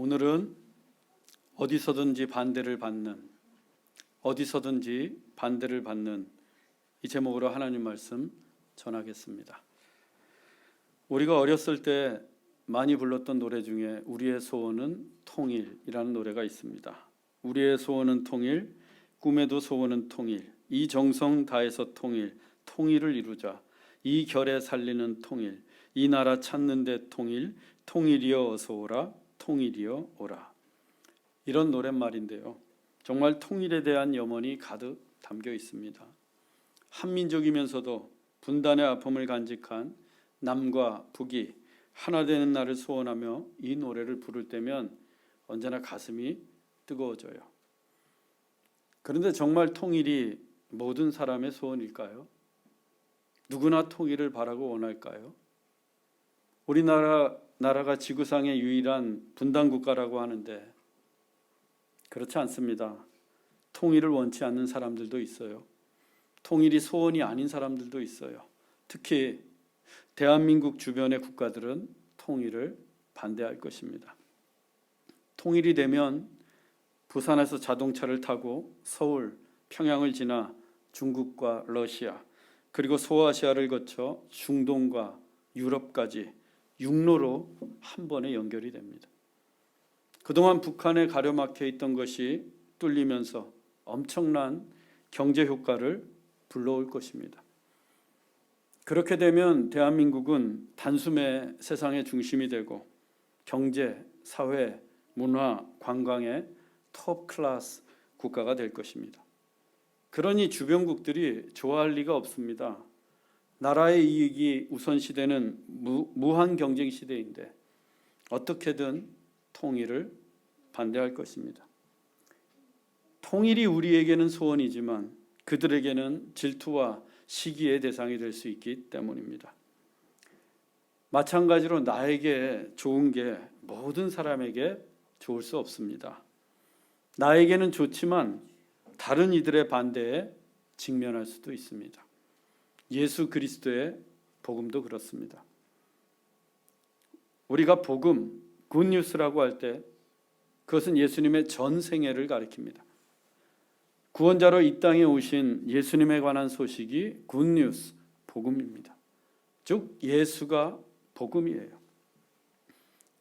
오늘은 어디서든지 반대를 받는 이 제목으로 하나님 말씀 전하겠습니다. 우리가 어렸을 때 많이 불렀던 노래 중에 우리의 소원은 통일이라는 노래가 있습니다. 우리의 소원은 통일, 꿈에도 소원은 통일, 이 정성 다해서 통일을 이루자. 이 결에 살리는 통일, 이 나라 찾는 데 통일이여 어서 오라, 통일이여 오라. 이런 노랫말인데요. 정말 통일에 대한 염원이 가득 담겨 있습니다. 한민족이면서도 분단의 아픔을 간직한 남과 북이 하나 되는 날을 소원하며 이 노래를 부를 때면 언제나 가슴이 뜨거워져요. 그런데 정말 통일이 모든 사람의 소원일까요? 누구나 통일을 바라고 원할까요? 우리나라가 지구상의 유일한 분단 국가라고 하는데 그렇지 않습니다. 통일을 원치 않는 사람들도 있어요. 통일이 소원이 아닌 사람들도 있어요. 특히 대한민국 주변의 국가들은 통일을 반대할 것입니다. 통일이 되면 부산에서 자동차를 타고 서울, 평양을 지나 중국과 러시아, 그리고 소아시아를 거쳐 중동과 유럽까지 육로로 한 번에 연결이 됩니다. 그동안 북한에 가려막혀 있던 것이 뚫리면서 엄청난 경제 효과를 불러올 것입니다. 그렇게 되면 대한민국은 단숨에 세상의 중심이 되고 경제, 사회, 문화, 관광의 톱 클래스 국가가 될 것입니다. 그러니 주변국들이 좋아할 리가 없습니다. 나라의 이익이 우선시되는 무한 경쟁 시대인데 어떻게든 통일을 반대할 것입니다. 통일이 우리에게는 소원이지만 그들에게는 질투와 시기의 대상이 될 수 있기 때문입니다. 마찬가지로 나에게 좋은 게 모든 사람에게 좋을 수 없습니다. 나에게는 좋지만 다른 이들의 반대에 직면할 수도 있습니다. 예수 그리스도의 복음도 그렇습니다. 우리가 복음, 굿뉴스라고 할 때 그것은 예수님의 전 생애를 가리킵니다. 구원자로 이 땅에 오신 예수님에 관한 소식이 굿뉴스, 복음입니다. 즉 예수가 복음이에요.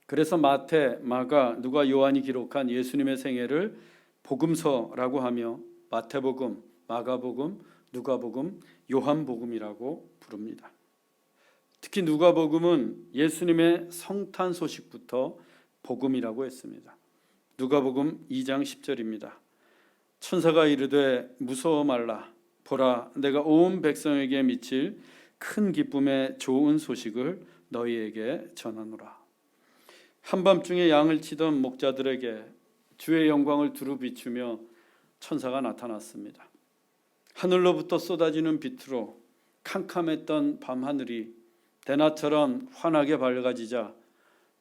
그래서 마태, 마가, 누가, 요한이 기록한 예수님의 생애를 복음서라고 하며 마태복음, 마가복음, 누가복음, 요한복음이라고 부릅니다. 특히 누가복음은 예수님의 성탄 소식부터 복음이라고 했습니다. 누가복음 2장 10절입니다. 천사가 이르되 무서워 말라. 보라, 내가 온 백성에게 미칠 큰 기쁨의 좋은 소식을 너희에게 전하노라. 한밤중에 양을 치던 목자들에게 주의 영광을 두루 비추며 천사가 나타났습니다. 하늘로부터 쏟아지는 빛으로 캄캄했던 밤하늘이 대낮처럼 환하게 밝아지자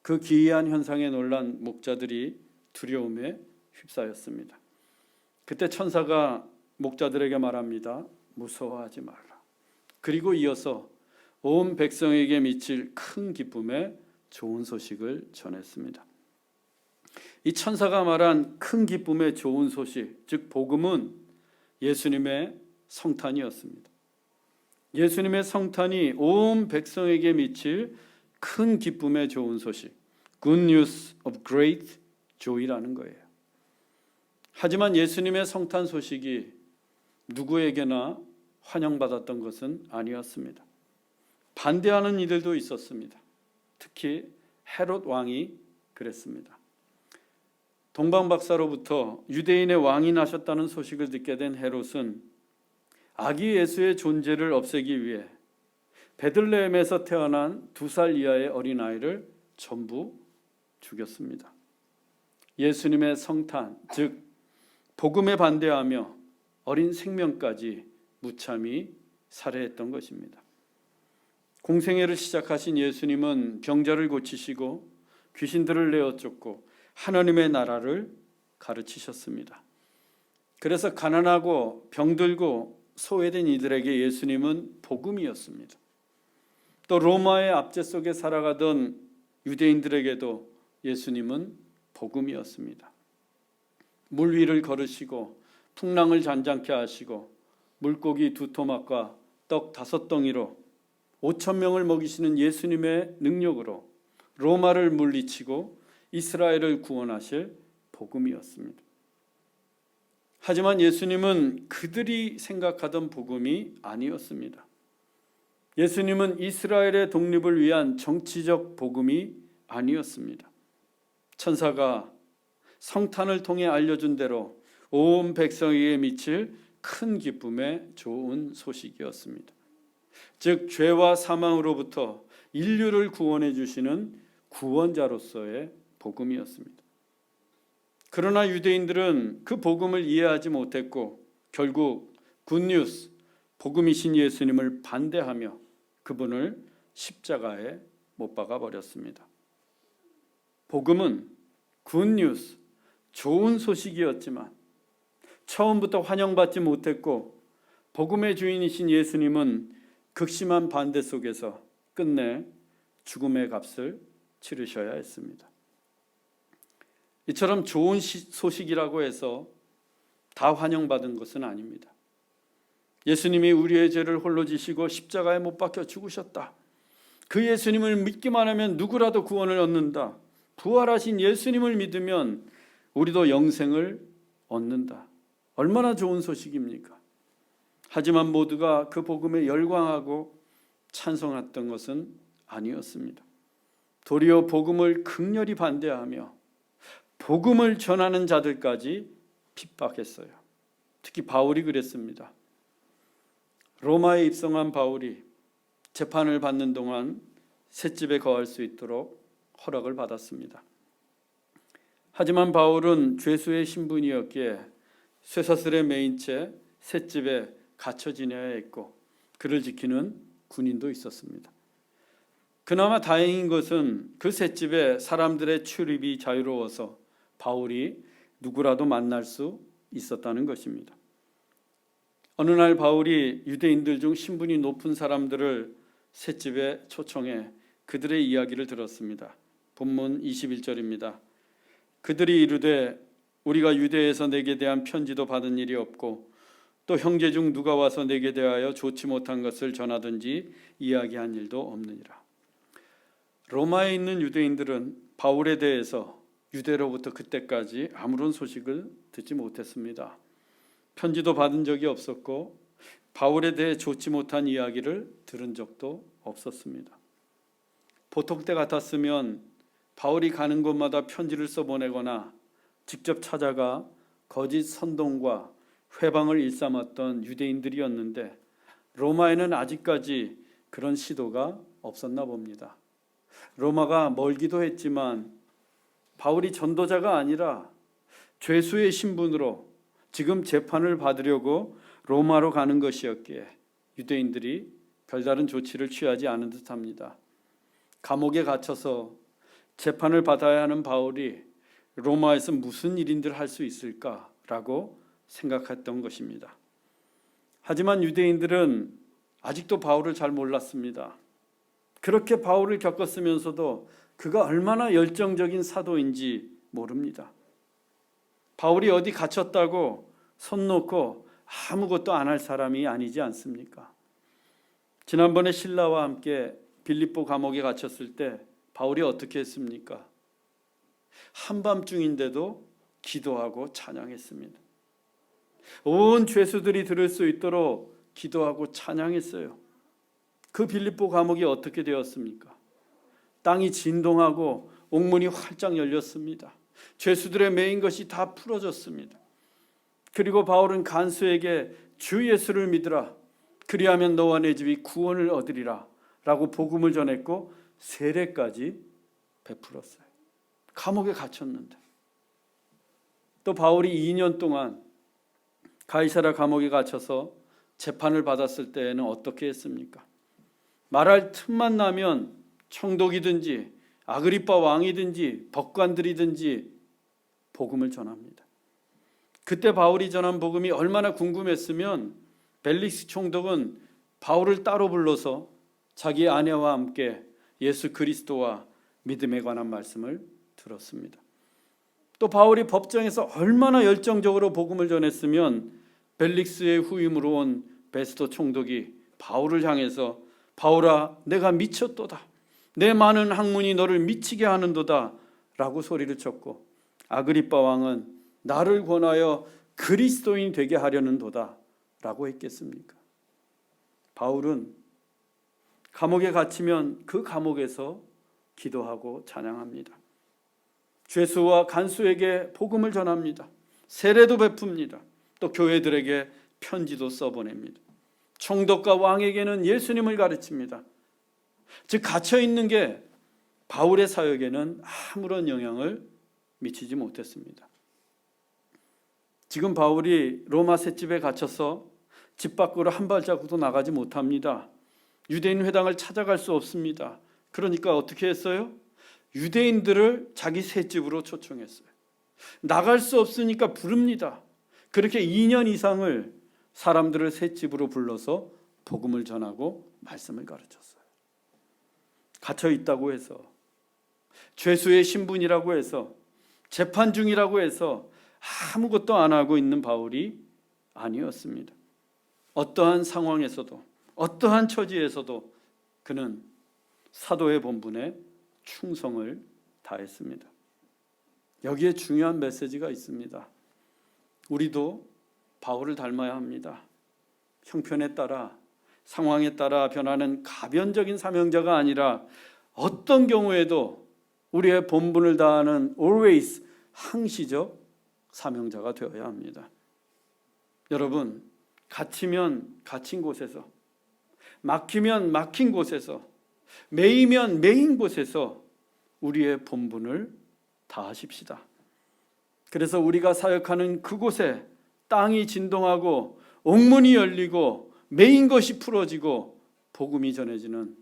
그 기이한 현상에 놀란 목자들이 두려움에 휩싸였습니다. 그때 천사가 목자들에게 말합니다. 무서워하지 말라. 그리고 이어서 온 백성에게 미칠 큰 기쁨의 좋은 소식을 전했습니다. 이 천사가 말한 큰 기쁨의 좋은 소식, 즉 복음은 예수님의 성탄이었습니다. 예수님의 성탄이 온 백성에게 미칠 큰 기쁨의 좋은 소식, Good News of Great Joy라는 거예요. 하지만 예수님의 성탄 소식이 누구에게나 환영받았던 것은 아니었습니다. 반대하는 이들도 있었습니다. 특히 헤롯 왕이 그랬습니다. 동방박사로부터 유대인의 왕이 나셨다는 소식을 듣게 된 헤롯은 아기 예수의 존재를 없애기 위해 베들레헴에서 태어난 2살 이하의 어린아이를 전부 죽였습니다. 예수님의 성탄, 즉 복음에 반대하며 어린 생명까지 무참히 살해했던 것입니다. 공생애를 시작하신 예수님은 병자를 고치시고 귀신들을 내어 쫓고 하나님의 나라를 가르치셨습니다. 그래서 가난하고 병들고 소외된 이들에게 예수님은 복음이었습니다. 또 로마의 압제 속에 살아가던 유대인들에게도 예수님은 복음이었습니다. 물 위를 걸으시고 풍랑을 잔잔케 하시고 물고기 2토막과 떡 5덩이로 5,000명을 먹이시는 예수님의 능력으로 로마를 물리치고 이스라엘을 구원하실 복음이었습니다. 하지만 예수님은 그들이 생각하던 복음이 아니었습니다. 예수님은 이스라엘의 독립을 위한 정치적 복음이 아니었습니다. 천사가 성탄을 통해 알려준 대로 온 백성에게 미칠 큰 기쁨의 좋은 소식이었습니다. 즉 죄와 사망으로부터 인류를 구원해 주시는 구원자로서의 복음이었습니다. 그러나 유대인들은 그 복음을 이해하지 못했고 결국 굿뉴스, 복음이신 예수님을 반대하며 그분을 십자가에 못 박아 버렸습니다. 복음은 굿뉴스, 좋은 소식이었지만 처음부터 환영받지 못했고 복음의 주인이신 예수님은 극심한 반대 속에서 끝내 죽음의 값을 치르셔야 했습니다. 이처럼 좋은 소식이라고 해서 다 환영받은 것은 아닙니다. 예수님이 우리의 죄를 홀로 지시고 십자가에 못 박혀 죽으셨다. 그 예수님을 믿기만 하면 누구라도 구원을 얻는다. 부활하신 예수님을 믿으면 우리도 영생을 얻는다. 얼마나 좋은 소식입니까? 하지만 모두가 그 복음에 열광하고 찬송했던 것은 아니었습니다. 도리어 복음을 극렬히 반대하며 복음을 전하는 자들까지 핍박했어요. 특히 바울이 그랬습니다. 로마에 입성한 바울이 재판을 받는 동안 셋집에 거할 수 있도록 허락을 받았습니다. 하지만 바울은 죄수의 신분이었기에 쇠사슬에 매인 채 셋집에 갇혀 지내야 했고 그를 지키는 군인도 있었습니다. 그나마 다행인 것은 그 셋집에 사람들의 출입이 자유로워서 바울이 누구라도 만날 수 있었다는 것입니다. 어느 날 바울이 유대인들 중 신분이 높은 사람들을 셋집에 초청해 그들의 이야기를 들었습니다. 본문 21절입니다. 그들이 이르되 우리가 유대에서 내게 대한 편지도 받은 일이 없고 또 형제 중 누가 와서 내게 대하여 좋지 못한 것을 전하든지 이야기한 일도 없느니라. 로마에 있는 유대인들은 바울에 대해서 유대로부터 그때까지 아무런 소식을 듣지 못했습니다. 편지도 받은 적이 없었고 바울에 대해 좋지 못한 이야기를 들은 적도 없었습니다. 보통 때 같았으면 바울이 가는 곳마다 편지를 써보내거나 직접 찾아가 거짓 선동과 회방을 일삼았던 유대인들이었는데 로마에는 아직까지 그런 시도가 없었나 봅니다. 로마가 멀기도 했지만 바울이 전도자가 아니라 죄수의 신분으로 지금 재판을 받으려고 로마로 가는 것이었기에 유대인들이 별다른 조치를 취하지 않은 듯합니다. 감옥에 갇혀서 재판을 받아야 하는 바울이 로마에서 무슨 일인들 할 수 있을까라고 생각했던 것입니다. 하지만 유대인들은 아직도 바울을 잘 몰랐습니다. 그렇게 바울을 겪었으면서도 그가 얼마나 열정적인 사도인지 모릅니다. 바울이 어디 갇혔다고 손 놓고 아무것도 안 할 사람이 아니지 않습니까? 지난번에 실라와 함께 빌립보 감옥에 갇혔을 때 바울이 어떻게 했습니까? 한밤중인데도 기도하고 찬양했습니다. 온 죄수들이 들을 수 있도록 기도하고 찬양했어요. 그 빌립보 감옥이 어떻게 되었습니까? 땅이 진동하고 옥문이 활짝 열렸습니다. 죄수들의 매인 것이 다 풀어졌습니다. 그리고 바울은 간수에게 주 예수를 믿으라. 그리하면 너와 내 집이 구원을 얻으리라 라고 복음을 전했고 세례까지 베풀었어요. 감옥에 갇혔는데. 또 바울이 2년 동안 가이사랴 감옥에 갇혀서 재판을 받았을 때에는 어떻게 했습니까? 말할 틈만 나면 총독이든지 아그리빠 왕이든지 법관들이든지 복음을 전합니다. 그때 바울이 전한 복음이 얼마나 궁금했으면 벨릭스 총독은 바울을 따로 불러서 자기 아내와 함께 예수 그리스도와 믿음에 관한 말씀을 들었습니다. 또 바울이 법정에서 얼마나 열정적으로 복음을 전했으면 벨릭스의 후임으로 온 베스도 총독이 바울을 향해서 바울아 내가 미쳤도다. 내 많은 학문이 너를 미치게 하는도다 라고 소리를 쳤고 아그리빠 왕은 나를 권하여 그리스도인 되게 하려는 도다 라고 했겠습니까? 바울은 감옥에 갇히면 그 감옥에서 기도하고 찬양합니다. 죄수와 간수에게 복음을 전합니다. 세례도 베풉니다. 또 교회들에게 편지도 써보냅니다. 총독과 왕에게는 예수님을 가르칩니다. 즉 갇혀있는 게 바울의 사역에는 아무런 영향을 미치지 못했습니다. 지금 바울이 로마 셋집에 갇혀서 집 밖으로 한 발자국도 나가지 못합니다. 유대인 회당을 찾아갈 수 없습니다. 그러니까 어떻게 했어요? 유대인들을 자기 셋집으로 초청했어요. 나갈 수 없으니까 부릅니다. 그렇게 2년 이상을 사람들을 셋집으로 불러서 복음을 전하고 말씀을 가르쳤어요. 갇혀 있다고 해서, 죄수의 신분이라고 해서, 재판 중이라고 해서 아무것도 안 하고 있는 바울이 아니었습니다. 어떠한 상황에서도, 어떠한 처지에서도 그는 사도의 본분에 충성을 다했습니다. 여기에 중요한 메시지가 있습니다. 우리도 바울을 닮아야 합니다. 형편에 따라, 상황에 따라 변하는 가변적인 사명자가 아니라 어떤 경우에도 우리의 본분을 다하는 always 항시적 사명자가 되어야 합니다. 여러분, 갇히면 갇힌 곳에서, 막히면 막힌 곳에서, 매이면 매인 곳에서 우리의 본분을 다하십시다. 그래서 우리가 사역하는 그곳에 땅이 진동하고 옥문이 열리고 매인 것이 풀어지고 복음이 전해지는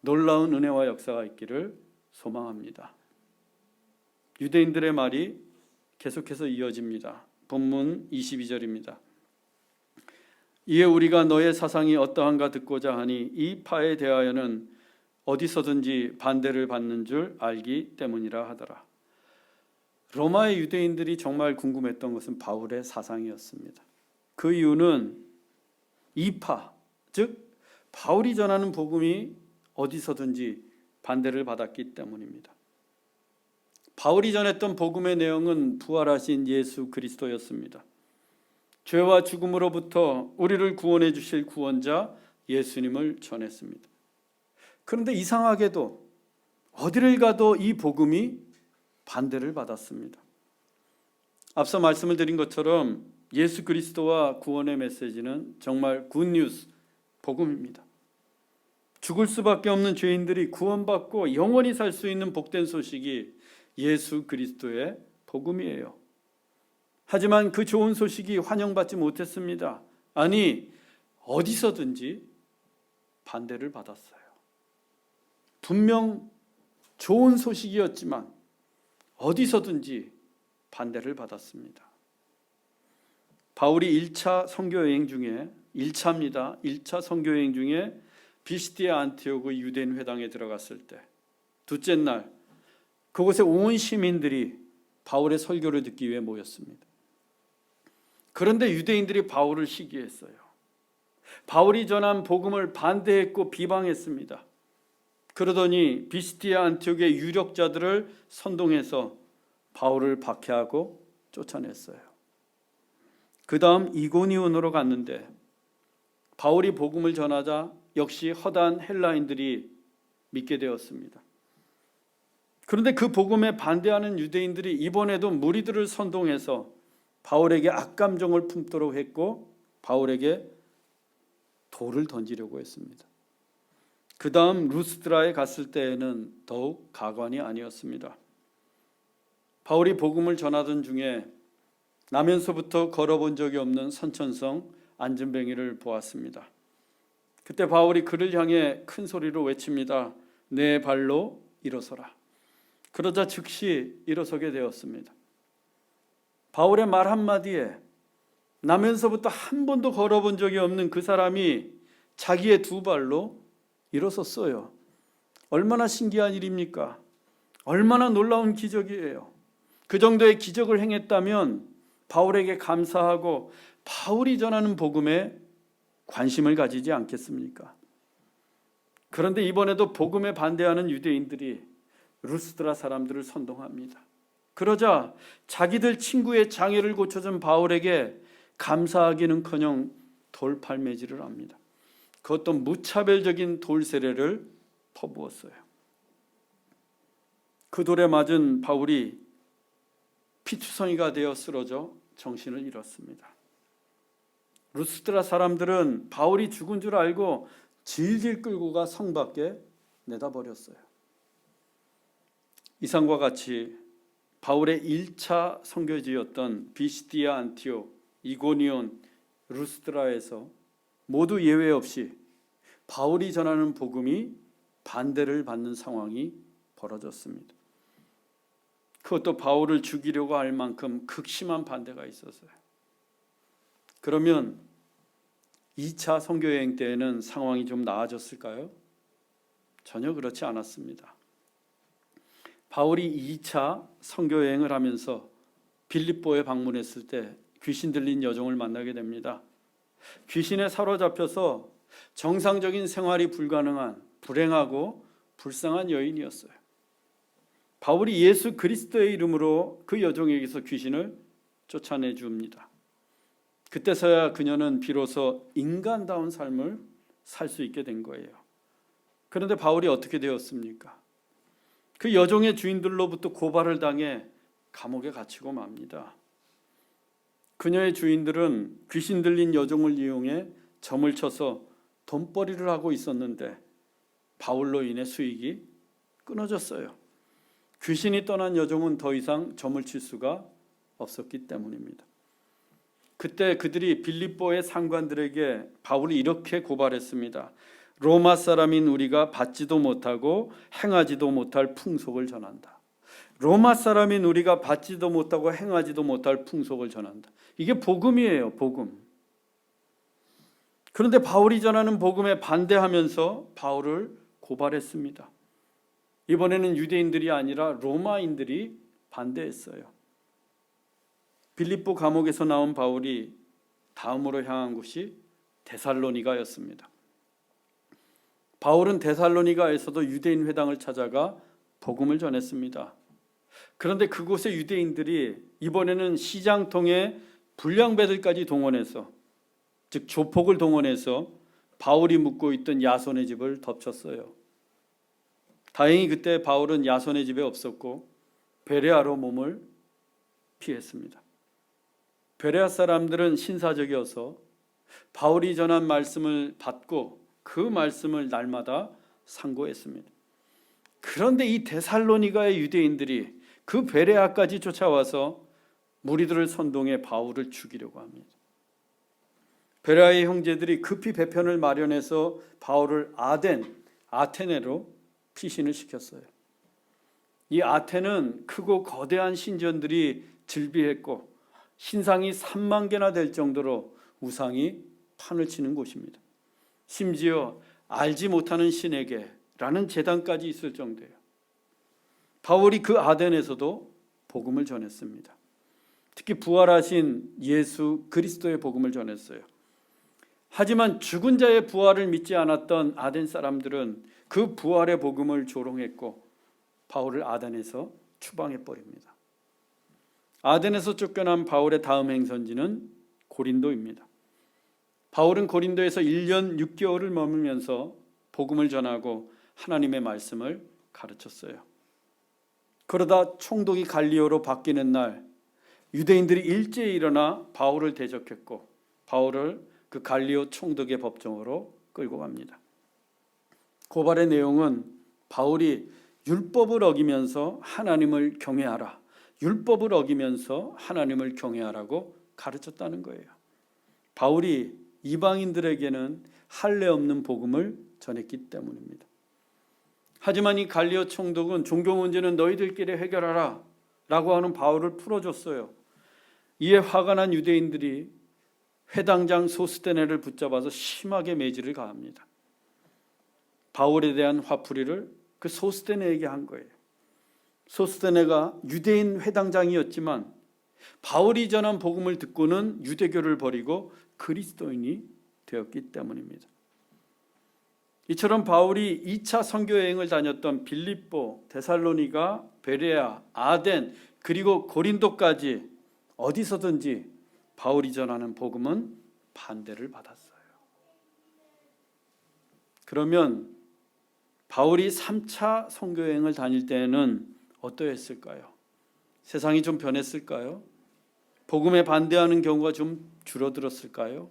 놀라운 은혜와 역사가 있기를 소망합니다. 유대인들의 말이 계속해서 이어집니다. 본문 22절입니다. 이에 우리가 너의 사상이 어떠한가 듣고자 하니 이 파에 대하여는 어디서든지 반대를 받는 줄 알기 때문이라 하더라. 로마의 유대인들이 정말 궁금했던 것은 바울의 사상이었습니다. 그 이유는 이파, 즉 바울이 전하는 복음이 어디서든지 반대를 받았기 때문입니다. 바울이 전했던 복음의 내용은 부활하신 예수 그리스도였습니다. 죄와 죽음으로부터 우리를 구원해 주실 구원자 예수님을 전했습니다. 그런데 이상하게도 어디를 가도 이 복음이 반대를 받았습니다. 앞서 말씀을 드린 것처럼 예수 그리스도와 구원의 메시지는 정말 굿뉴스, 복음입니다. 죽을 수밖에 없는 죄인들이 구원받고 영원히 살 수 있는 복된 소식이 예수 그리스도의 복음이에요. 하지만 그 좋은 소식이 환영받지 못했습니다. 아니, 어디서든지 반대를 받았어요. 분명 좋은 소식이었지만 어디서든지 반대를 받았습니다. 바울이 1차 선교여행 중에 1차 선교여행 중에 비시디아 안티오크 유대인 회당에 들어갔을 때 둘째 날 그곳에 온 시민들이 바울의 설교를 듣기 위해 모였습니다. 그런데 유대인들이 바울을 시기했어요. 바울이 전한 복음을 반대했고 비방했습니다. 그러더니 비시디아 안티오크의 유력자들을 선동해서 바울을 박해하고 쫓아냈어요. 그 다음 이고니온으로 갔는데 바울이 복음을 전하자 역시 허다한 헬라인들이 믿게 되었습니다. 그런데 그 복음에 반대하는 유대인들이 이번에도 무리들을 선동해서 바울에게 악감정을 품도록 했고 바울에게 돌을 던지려고 했습니다. 그 다음 루스드라에 갔을 때에는 더욱 가관이 아니었습니다. 바울이 복음을 전하던 중에 나면서부터 걸어본 적이 없는 선천성 안전뱅이를 보았습니다. 그때 바울이 그를 향해 큰 소리로 외칩니다. 내 발로 일어서라. 그러자 즉시 일어서게 되었습니다. 바울의 말 한마디에 나면서부터 한 번도 걸어본 적이 없는 그 사람이 자기의 두 발로 일어섰어요. 얼마나 신기한 일입니까? 얼마나 놀라운 기적이에요. 그 정도의 기적을 행했다면 바울에게 감사하고 바울이 전하는 복음에 관심을 가지지 않겠습니까? 그런데 이번에도 복음에 반대하는 유대인들이 루스드라 사람들을 선동합니다. 그러자 자기들 친구의 장애를 고쳐준 바울에게 감사하기는커녕 돌팔매질을 합니다. 그것도 무차별적인 돌세례를 퍼부었어요. 그 돌에 맞은 바울이 피투성이가 되어 쓰러져 정신을 잃었습니다. 루스드라 사람들은 바울이 죽은 줄 알고 질질 끌고 가 성 밖에 내다버렸어요. 이상과 같이 바울의 1차 선교지였던 비시디아, 안티옥, 이고니온, 루스드라에서 모두 예외 없이 바울이 전하는 복음이 반대를 받는 상황이 벌어졌습니다. 그것도 바울을 죽이려고 할 만큼 극심한 반대가 있었어요. 그러면 2차 선교여행 때에는 상황이 좀 나아졌을까요? 전혀 그렇지 않았습니다. 바울이 2차 선교여행을 하면서 빌립보에 방문했을 때 귀신 들린 여종을 만나게 됩니다. 귀신에 사로잡혀서 정상적인 생활이 불가능한 불행하고 불쌍한 여인이었어요. 바울이 예수 그리스도의 이름으로 그 여종에게서 귀신을 쫓아내 줍니다. 그때서야 그녀는 비로소 인간다운 삶을 살 수 있게 된 거예요. 그런데 바울이 어떻게 되었습니까? 그 여종의 주인들로부터 고발을 당해 감옥에 갇히고 맙니다. 그녀의 주인들은 귀신 들린 여종을 이용해 점을 쳐서 돈벌이를 하고 있었는데 바울로 인해 수익이 끊어졌어요. 귀신이 떠난 여종은 더 이상 점을 칠 수가 없었기 때문입니다. 그때 그들이 빌립보의 상관들에게 바울이 이렇게 고발했습니다. 로마 사람인 우리가 받지도 못하고 행하지도 못할 풍속을 전한다. 로마 사람인 우리가 받지도 못하고 행하지도 못할 풍속을 전한다. 이게 복음이에요, 복음. 그런데 바울이 전하는 복음에 반대하면서 바울을 고발했습니다. 이번에는 유대인들이 아니라 로마인들이 반대했어요. 빌립보 감옥에서 나온 바울이 다음으로 향한 곳이 데살로니가였습니다. 바울은 데살로니가에서도 유대인 회당을 찾아가 복음을 전했습니다. 그런데 그곳의 유대인들이 이번에는 시장통에 불량배들까지 동원해서, 즉 조폭을 동원해서 바울이 묵고 있던 야손의 집을 덮쳤어요. 다행히 그때 바울은 야손의 집에 없었고 베레아로 몸을 피했습니다. 베레아 사람들은 신사적이어서 바울이 전한 말씀을 받고 그 말씀을 날마다 상고했습니다. 그런데 이 데살로니가의 유대인들이 그 베레아까지 쫓아와서 무리들을 선동해 바울을 죽이려고 합니다. 베레아의 형제들이 급히 배편을 마련해서 바울을 아테네로 피신을 시켰어요. 이 아테는 크고 거대한 신전들이 즐비했고 신상이 3만 개나 될 정도로 우상이 판을 치는 곳입니다. 심지어 알지 못하는 신에게라는 제단까지 있을 정도예요. 바울이 그 아덴에서도 복음을 전했습니다. 특히 부활하신 예수 그리스도의 복음을 전했어요. 하지만 죽은 자의 부활을 믿지 않았던 아덴 사람들은 그 부활의 복음을 조롱했고 바울을 아덴에서 추방해버립니다. 아덴에서 쫓겨난 바울의 다음 행선지는 고린도입니다. 바울은 고린도에서 1년 6개월을 머물면서 복음을 전하고 하나님의 말씀을 가르쳤어요. 그러다 총독이 갈리오로 바뀌는 날 유대인들이 일제히 일어나 바울을 대적했고 바울을 그 갈리오 총독의 법정으로 끌고 갑니다. 고발의 내용은 바울이 율법을 어기면서 하나님을 경외하라, 율법을 어기면서 하나님을 경외하라고 가르쳤다는 거예요. 바울이 이방인들에게는 할례 없는 복음을 전했기 때문입니다. 하지만 이 갈리오 총독은 종교 문제는 너희들끼리 해결하라 라고 하는 바울을 풀어줬어요. 이에 화가 난 유대인들이 회당장 소스테네를 붙잡아서 심하게 매질을 가합니다. 바울에 대한 화풀이를 그 소스테네에게 한 거예요. 소스데네가 유대인 회당장이었지만 바울이 전한 복음을 듣고는 유대교를 버리고 그리스도인이 되었기 때문입니다. 이처럼 바울이 2차 선교 여행을 다녔던 빌립보, 데살로니가, 베레아, 아덴 그리고 고린도까지 어디서든지 바울이 전하는 복음은 반대를 받았어요. 그러면 바울이 3차 선교 여행을 다닐 때에는 어떠했을까요? 세상이 좀 변했을까요? 복음에 반대하는 경우가 좀 줄어들었을까요?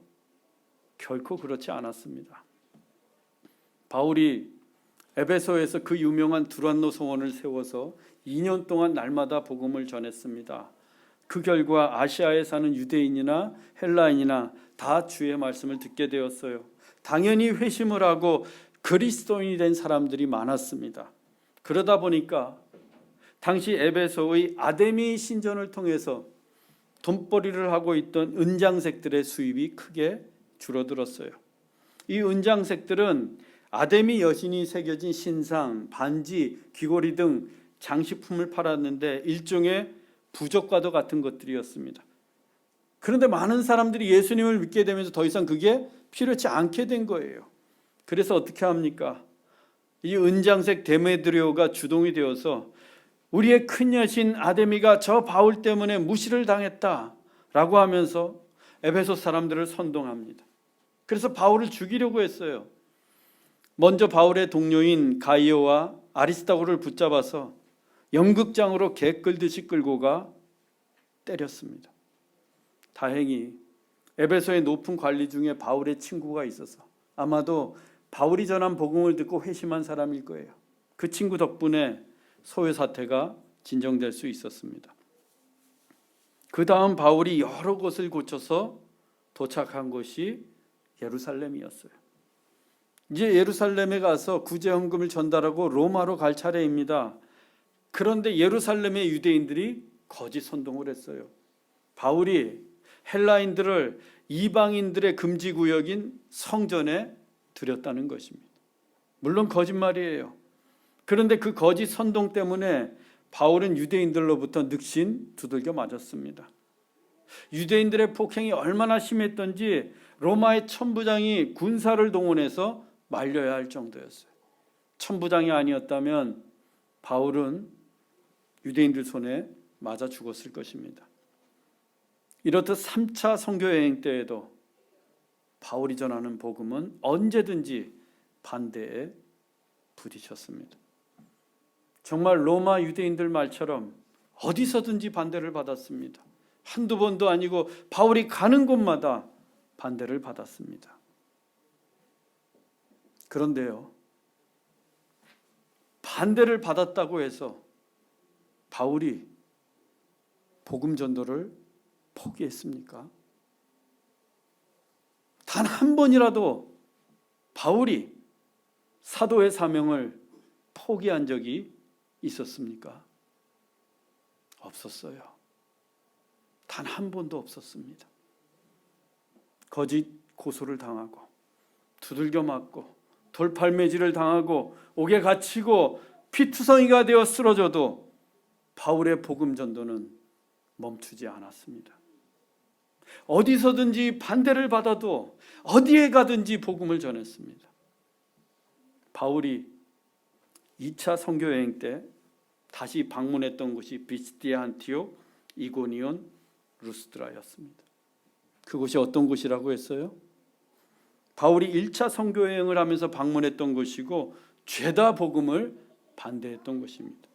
결코 그렇지 않았습니다. 바울이 에베소에서 그 유명한 두란노 성원을 세워서 2년 동안 날마다 복음을 전했습니다. 그 결과 아시아에 사는 유대인이나 헬라인이나 다 주의 말씀을 듣게 되었어요. 당연히 회심을 하고 그리스도인이 된 사람들이 많았습니다. 그러다 보니까 당시 에베소의 아데미 신전을 통해서 돈벌이를 하고 있던 은장색들의 수입이 크게 줄어들었어요. 이 은장색들은 아데미 여신이 새겨진 신상, 반지, 귀걸이 등 장식품을 팔았는데 일종의 부적과도 같은 것들이었습니다. 그런데 많은 사람들이 예수님을 믿게 되면서 더 이상 그게 필요치 않게 된 거예요. 그래서 어떻게 합니까? 이 은장색 데메드리오가 주동이 되어서 우리의 큰 여신 아데미가 저 바울 때문에 무시를 당했다라고 하면서 에베소 사람들을 선동합니다. 그래서 바울을 죽이려고 했어요. 먼저 바울의 동료인 가이오와 아리스타고를 붙잡아서 연극장으로 개 끌듯이 끌고 가 때렸습니다. 다행히 에베소의 높은 관리 중에 바울의 친구가 있어서 아마도 바울이 전한 복음을 듣고 회심한 사람일 거예요. 그 친구 덕분에 소요 사태가 진정될 수 있었습니다. 그 다음 바울이 여러 곳을 고쳐서 도착한 곳이 예루살렘이었어요. 이제 예루살렘에 가서 구제헌금을 전달하고 로마로 갈 차례입니다. 그런데 예루살렘의 유대인들이 거짓 선동을 했어요. 바울이 헬라인들을 이방인들의 금지구역인 성전에 들였다는 것입니다. 물론 거짓말이에요. 그런데 그 거짓 선동 때문에 바울은 유대인들로부터 늑신 두들겨 맞았습니다. 유대인들의 폭행이 얼마나 심했던지 로마의 천부장이 군사를 동원해서 말려야 할 정도였어요. 천부장이 아니었다면 바울은 유대인들 손에 맞아 죽었을 것입니다. 이렇듯 3차 선교 여행 때에도 바울이 전하는 복음은 언제든지 반대에 부딪혔습니다. 정말 로마 유대인들 말처럼 어디서든지 반대를 받았습니다. 한두 번도 아니고 바울이 가는 곳마다 반대를 받았습니다. 그런데요, 반대를 받았다고 해서 바울이 복음 전도를 포기했습니까? 단 한 번이라도 바울이 사도의 사명을 포기한 적이 있었습니까? 없었어요. 단 한 번도 없었습니다. 거짓 고소를 당하고 두들겨 맞고 돌팔매질을 당하고 옥에 갇히고 피투성이가 되어 쓰러져도 바울의 복음 전도는 멈추지 않았습니다. 어디서든지 반대를 받아도 어디에 가든지 복음을 전했습니다. 바울이 2차 선교 여행 때 다시 방문했던 곳이 비스디아, 안티옥, 이고니온, 루스드라였습니다. 그곳이 어떤 곳이라고 했어요? 바울이 1차 선교 여행을 하면서 방문했던 곳이고 죄다 복음을 반대했던 곳입니다.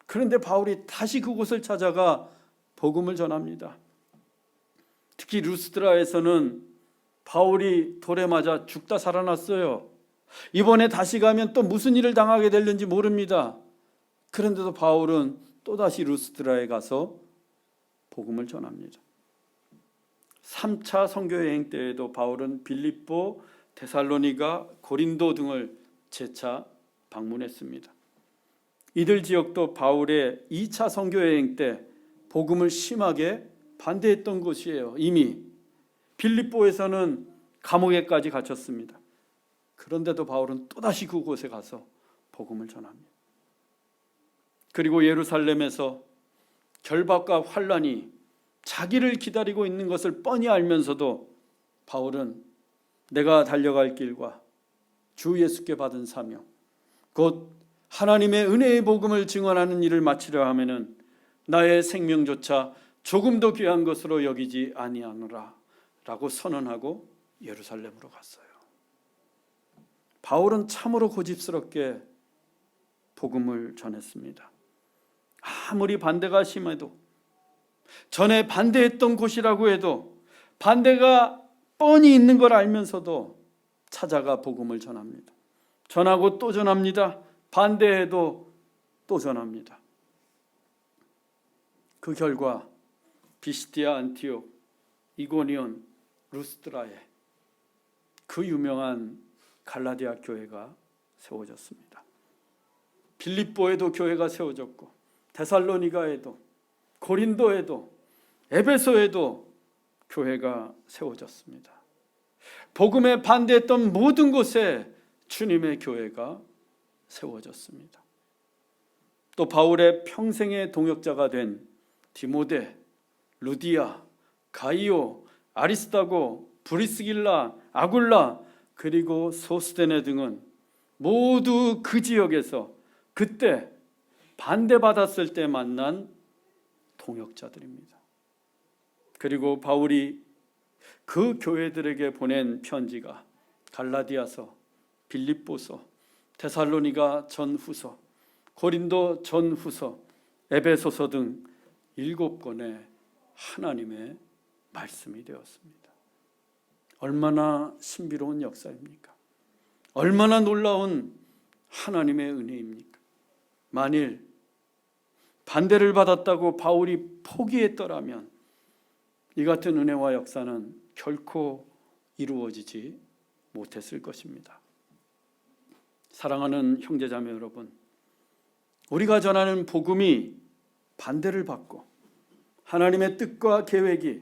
그런데 바울이 다시 그곳을 찾아가 복음을 전합니다. 특히 루스드라에서는 바울이 돌에 맞아 죽다 살아났어요. 이번에 다시 가면 또 무슨 일을 당하게 될는지 모릅니다. 그런데도 바울은 또다시 루스드라에 가서 복음을 전합니다. 3차 선교 여행 때에도 바울은 빌립보, 데살로니가, 고린도 등을 재차 방문했습니다. 이들 지역도 바울의 2차 선교 여행 때 복음을 심하게 반대했던 곳이에요. 이미 빌립보에서는 감옥에까지 갇혔습니다. 그런데도 바울은 또다시 그곳에 가서 복음을 전합니다. 그리고 예루살렘에서 결박과 환란이 자기를 기다리고 있는 것을 뻔히 알면서도 바울은 내가 달려갈 길과 주 예수께 받은 사명, 곧 하나님의 은혜의 복음을 증언하는 일을 마치려 하면은 나의 생명조차 조금 더 귀한 것으로 여기지 아니하노라 라고 선언하고 예루살렘으로 갔어요. 바울은 참으로 고집스럽게 복음을 전했습니다. 아무리 반대가 심해도, 전에 반대했던 곳이라고 해도, 반대가 뻔히 있는 걸 알면서도 찾아가 복음을 전합니다. 전하고 또 전합니다. 반대해도 또 전합니다. 그 결과 비시디아, 안티옥, 이고니온, 루스드라에 그 유명한 갈라디아 교회가 세워졌습니다. 빌립보에도 교회가 세워졌고, 데살로니가에도, 고린도에도, 에베소에도 교회가 세워졌습니다. 복음에 반대했던 모든 곳에 주님의 교회가 세워졌습니다. 또 바울의 평생의 동역자가 된 디모데, 루디아, 가이오, 아리스다고, 브리스길라, 아굴라, 그리고 소스데네 등은 모두 그 지역에서 그때 반대받았을 때 만난 동역자들입니다. 그리고 바울이 그 교회들에게 보낸 편지가 갈라디아서, 빌립보서, 데살로니가 전후서, 고린도 전후서, 에베소서 등 7권의 하나님의 말씀이 되었습니다. 얼마나 신비로운 역사입니까? 얼마나 놀라운 하나님의 은혜입니까? 만일 반대를 받았다고 바울이 포기했더라면 이 같은 은혜와 역사는 결코 이루어지지 못했을 것입니다. 사랑하는 형제자매 여러분, 우리가 전하는 복음이 반대를 받고 하나님의 뜻과 계획이,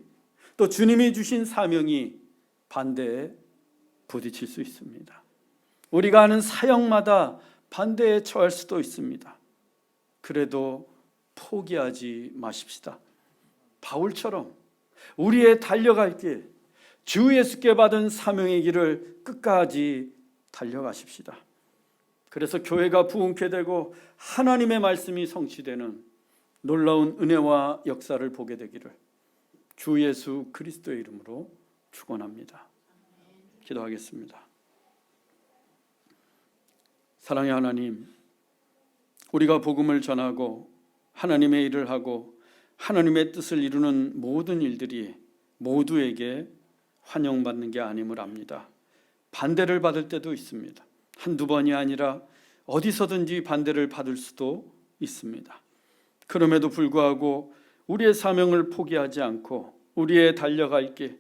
또 주님이 주신 사명이 반대에 부딪힐 수 있습니다. 우리가 하는 사역마다 반대에 처할 수도 있습니다. 그래도 포기하지 마십시다. 바울처럼 우리의 달려갈 길, 주 예수께 받은 사명의 길을 끝까지 달려가십시다. 그래서 교회가 부흥케 되고 하나님의 말씀이 성취되는 놀라운 은혜와 역사를 보게 되기를 주 예수 그리스도의 이름으로 축원합니다. 기도하겠습니다. 사랑의 하나님, 우리가 복음을 전하고 하나님의 일을 하고 하나님의 뜻을 이루는 모든 일들이 모두에게 환영받는 게 아님을 압니다. 반대를 받을 때도 있습니다. 한두 번이 아니라 어디서든지 반대를 받을 수도 있습니다. 그럼에도 불구하고 우리의 사명을 포기하지 않고 우리의 달려갈 길,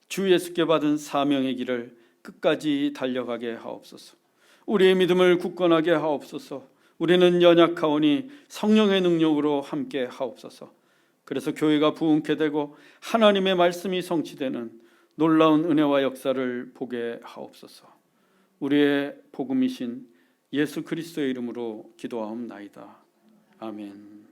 주 예수께 받은 사명의 길을 끝까지 달려가게 하옵소서. 우리의 믿음을 굳건하게 하옵소서. 우리는 연약하오니 성령의 능력으로 함께 하옵소서. 그래서 교회가 부흥케 되고 하나님의 말씀이 성취되는 놀라운 은혜와 역사를 보게 하옵소서. 우리의 복음이신 예수 그리스도의 이름으로 기도하옵나이다. 아멘.